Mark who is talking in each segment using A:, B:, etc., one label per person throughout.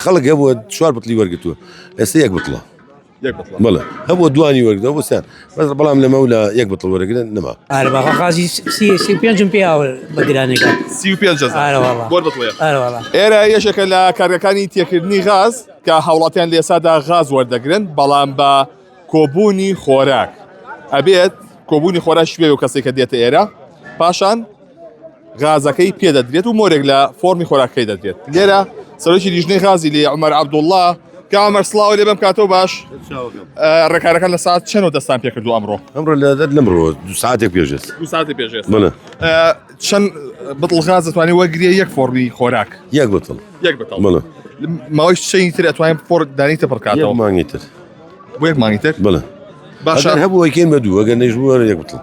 A: خلق هبو شوار بطلي ورقته هسه يك بطله
B: يقبطله
A: بلا هبو دواني ورقته هبو سان بس بلام لما ولا يك بطل ورقته نما
C: أنا بخازي سي بينجم بيها بدراني كان
B: سيو بيان جزا
C: أنا والله
B: بور بطليه
C: أنا والله
B: ئێرە یەشێکە لە کارگەکانی تێکردنی غاز کە هاوڵاتیان لە ئێسادا غاز وەردەگرن بەڵام بە کۆبوونی خۆراک ئەبێت کۆبوونی خۆراک بێ و کەسێک کە دێتە ئێرە پاشان غازەکەی پێدەدرێت و مۆرێک لە فۆرمی خۆراکەکەی دەدرێت لێرە سەرۆکی لیژنەی غازی لێ عومەر عەبدوڵڵا کە عومەر سڵاو لێ بەم کاتەوە باش ڕێکارەکان لە ساعت چەندەوە دەستان پێ کردو ئەمڕۆ
A: امر لا لمرو ساعتك بيجلس
B: دو ساعتی پێشێت
A: بلا
B: چەند بتڵ غاز دەتوانێت وەرگرێ یەک فۆرمی خۆراک
A: يك بطل
B: یەک بەتەڵ
A: بلا
B: ماوەی شتێکی تر ئەتوانین فۆر دانیتە
A: يك
B: پڕکاتەوە
A: ما نيتر
B: بۆ یەک مانگی تر
A: بلا
B: باشە
A: اگر هبو يكين بدو اگر نجبور يك بطل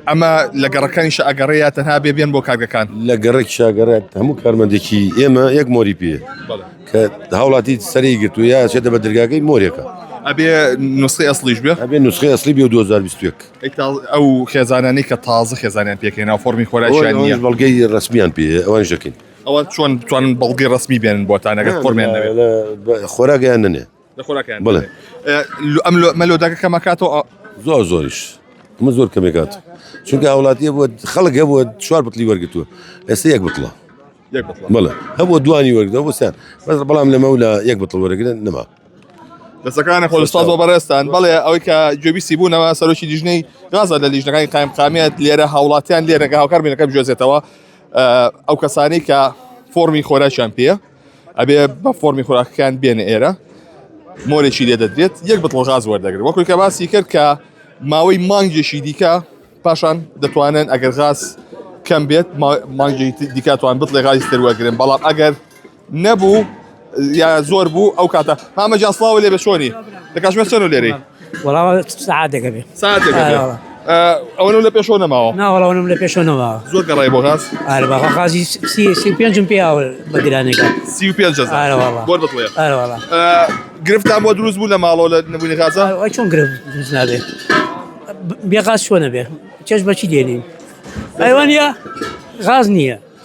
B: ئەمە لە گەڕەکانیش ئەگەڕەیە تەنها بێ بێن بۆ کارگەکان
A: لا قرك شاقرات همو كارمندكي اما يك موري بيه كهولاتي سري قلت ويا شده بدرقاقي موريكا
B: ئەبێ نوسخی ئەسلیش بێ
A: ابي النسخه اصلي بيو 2021
B: ئەو خێزانانی کە تازە خێزانیان پێکەین فۆرمی خۆراکیان
A: وانش
B: نییە
A: بلقي رسميا بيه وان شكين
B: ئەوە چۆن بتوانن بەڵگی ڕسمی بێنن بۆتان ئەگەر فۆرمیان نەبێت
A: لا خوراك انني
B: لە خۆراکیان
A: بڵێ.
B: ئەم مەلۆداکە کەمەکاتەوە
A: زور زورش هم زور كميكات شو كهولاتي هبو خلق هبو شوار بطلي ورقته هسه يك بطله
B: یەک بەتڵە
A: بلا هبو دواني ورقته هبو سان بس بلام لما ولا يك بطل ورقته نما
B: دەستەکانە خۆلستاز بۆ بەڕێستان بەڵێ ئەوەی کە گوێبیستی بوونەوە سەرۆکی لیژنەی غازە لە لیژنەکانی قایم قامێت لێرە هاوڵاتیان لێرەگە هاوکار بینەکە بجێزێتەوە ئەو کەسانی کە فۆرمی خۆراکیان پێە ئەبێ بە فۆرمی خۆراکەکان بێنە ئێرە مۆرێکی لێ دەدرێت یەک بتڵ غاز وەردەگرێت وەکوی کە باسی کرد کە ماوەی مانگێکی دیکە پاشان دەتوانن ئەگەر غاز کەم بێت مانگی دیکاتوان بتڵێ غازی تر وەرگرن بەڵام ئەگەر نەبوو یا زۆر بوو ئەو کاتە مامەجان سڵاوە لێ بە چۆنی دەکاشمە چەند لێرەی
C: والله سعادة قبل
B: ساعتێک
C: والله
B: ئەوە لە پێشەوە نەماوە
C: نا والله ونم لبيشونما
B: زۆر گەڕای بۆ غاز
C: أنا بخازي سي بينجم بيها بدراني كان
B: سی و پێنج جەزا
C: أنا والله
B: بۆر بڵێ
C: أنا والله
B: گرفتان بۆ دروست بوو لە ماڵەوە لە نەبوونی غازە
C: شلون قرب نابي بيغاز شو نبي تشبه شي ديني أيوان يا غاز نية